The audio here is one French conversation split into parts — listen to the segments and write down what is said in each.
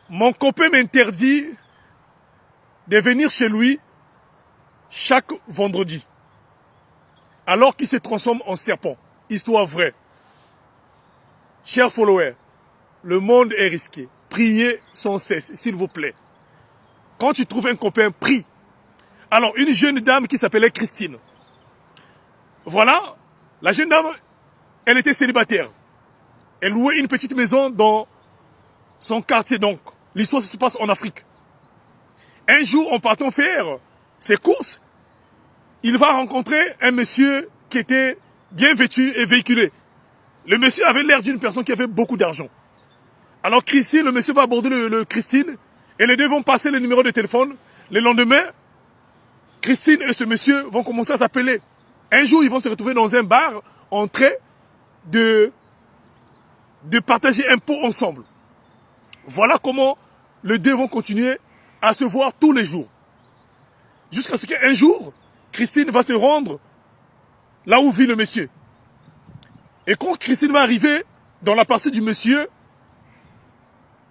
Mon copain m'interdit de venir chez lui chaque vendredi, alors qu'il se transforme en serpent. Histoire vraie. Chers followers, le monde est risqué. Priez sans cesse, s'il vous plaît. Quand tu trouves un copain, prie. Alors, une jeune dame qui s'appelait Christine. Voilà, la jeune dame, elle était célibataire. Elle louait une petite maison dans son quartier, donc. L'histoire se passe en Afrique. Un jour, en partant faire ses courses, il va rencontrer un monsieur qui était bien vêtu et véhiculé. Le monsieur avait l'air d'une personne qui avait beaucoup d'argent. Alors Christine, le monsieur va aborder le Christine et les deux vont passer le numéro de téléphone. Le lendemain, Christine et ce monsieur vont commencer à s'appeler. Un jour, ils vont se retrouver dans un bar en train de partager un pot ensemble. Voilà comment les deux vont continuer à se voir tous les jours. Jusqu'à ce qu'un jour, Christine va se rendre là où vit le monsieur. Et quand Christine va arriver dans la partie du monsieur,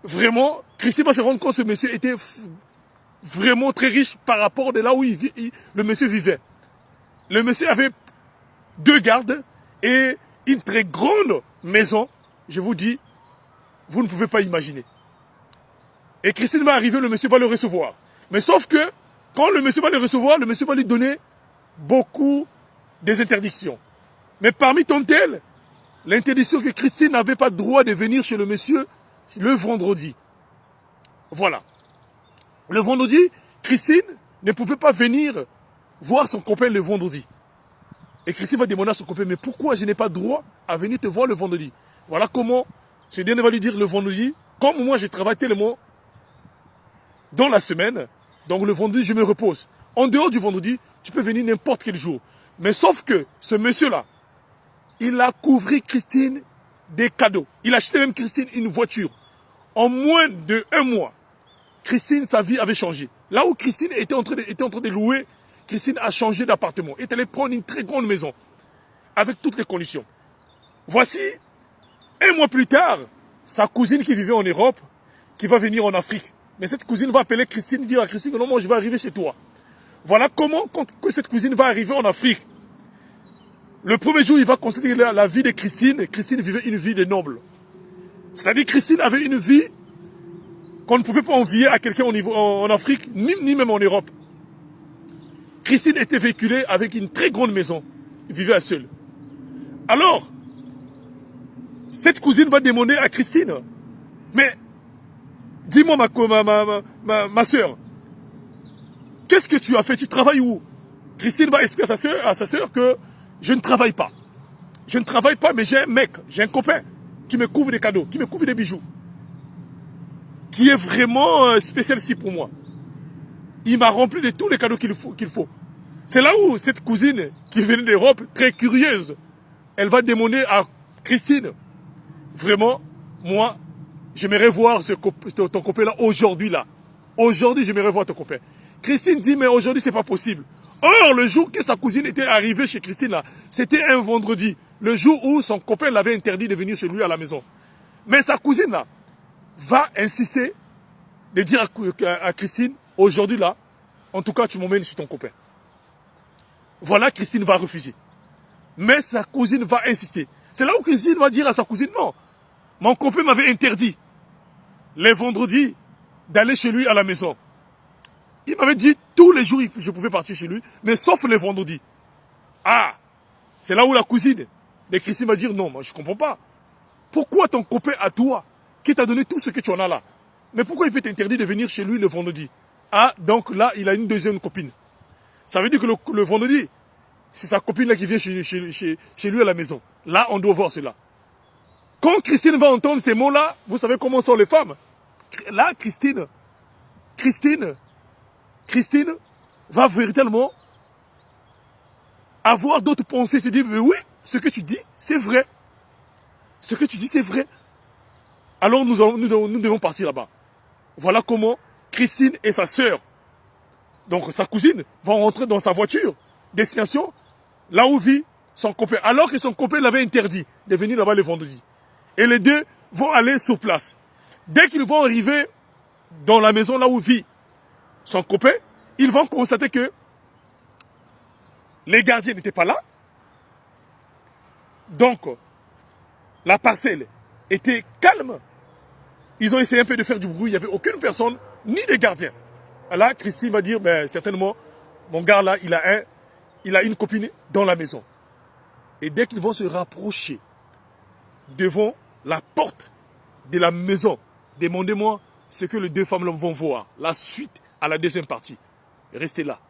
vraiment, Christine va se rendre compte que ce monsieur était vraiment très riche par rapport de là où le monsieur vivait. Le monsieur avait 2 gardes et une très grande maison. Je vous dis, vous ne pouvez pas imaginer. Et Christine va arriver, le monsieur va le recevoir. Mais sauf que, quand le monsieur va le recevoir, le monsieur va lui donner beaucoup des interdictions. Mais parmi tant elles, l'interdiction que Christine n'avait pas le droit de venir chez le monsieur le vendredi. Voilà. Le vendredi, Christine ne pouvait pas venir voir son copain le vendredi. Et Christine va demander à son copain, mais pourquoi je n'ai pas droit à venir te voir le vendredi? Voilà comment ce dernier va lui dire le vendredi, comme moi je travaille tellement dans la semaine, donc le vendredi je me repose. En dehors du vendredi, tu peux venir n'importe quel jour. Mais sauf que ce monsieur-là, il a couvert Christine des cadeaux. Il a acheté même Christine une voiture. En moins de 1 mois, Christine, sa vie avait changé. Là où Christine était en train de louer, Christine a changé d'appartement. Elle est allée prendre une très grande maison, avec toutes les conditions. Voici, 1 mois plus tard, sa cousine qui vivait en Europe, qui va venir en Afrique. Mais cette cousine va appeler Christine, dire à Christine que non, moi je vais arriver chez toi. Voilà comment, quand cette cousine va arriver en Afrique, le premier jour, il va considérer la vie de Christine. Christine vivait une vie de noble. C'est-à-dire Christine avait une vie qu'on ne pouvait pas envier à quelqu'un en Afrique, ni même en Europe. Christine était véhiculée avec une très grande maison. Elle vivait seule. Alors, cette cousine va demander à Christine, mais dis-moi ma soeur, qu'est-ce que tu as fait? Tu travailles où? Christine va expliquer à sa soeur que je ne travaille pas. Je ne travaille pas, mais j'ai un mec, j'ai un copain qui me couvre des cadeaux, qui me couvre des bijoux, qui est vraiment spécial ici pour moi. Il m'a rempli de tous les cadeaux qu'il faut. C'est là où cette cousine qui venait d'Europe, très curieuse, elle va demander à Christine, vraiment, moi, j'aimerais voir ton copain là, aujourd'hui là. Aujourd'hui, j'aimerais voir ton copain. Christine dit, mais aujourd'hui, c'est pas possible. Or, le jour que sa cousine était arrivée chez Christine là, c'était un vendredi. Le jour où son copain l'avait interdit de venir chez lui à la maison. Mais sa cousine là, va insister de dire à Christine, aujourd'hui là, en tout cas, tu m'emmènes chez ton copain. Voilà, Christine va refuser. Mais sa cousine va insister. C'est là où Christine va dire à sa cousine, non, mon copain m'avait interdit, les vendredis, d'aller chez lui à la maison. Il m'avait dit tous les jours que je pouvais partir chez lui, mais sauf les vendredis. Ah, c'est là où la cousine de Christine va dire, non, moi je ne comprends pas. Pourquoi ton copain à toi, qui t'a donné tout ce que tu en as là, mais pourquoi il peut t'interdire de venir chez lui le vendredi? Ah, donc là, il a une deuxième copine. Ça veut dire que le vendredi, c'est sa copine là qui vient chez lui à la maison. Là, on doit voir cela. Quand Christine va entendre ces mots-là, vous savez comment sont les femmes. Là, Christine va véritablement avoir d'autres pensées. Se dire, mais oui, ce que tu dis, c'est vrai. Ce que tu dis, c'est vrai. Alors nous devons partir là-bas. Voilà comment Christine et sa sœur, donc sa cousine, vont rentrer dans sa voiture. Destination, là où vit son copain. Alors que son copain l'avait interdit de venir là-bas le vendredi. Et les deux vont aller sur place. Dès qu'ils vont arriver dans la maison là où vit son copain, ils vont constater que les gardiens n'étaient pas là. Donc, la parcelle était calme. Ils ont essayé un peu de faire du bruit, il n'y avait aucune personne, ni des gardiens. Là, Christine va dire, ben, certainement, mon gars là, il a une copine dans la maison. Et dès qu'ils vont se rapprocher devant la porte de la maison, demandez-moi ce que les deux femmes vont voir. La suite à la deuxième partie. Restez là.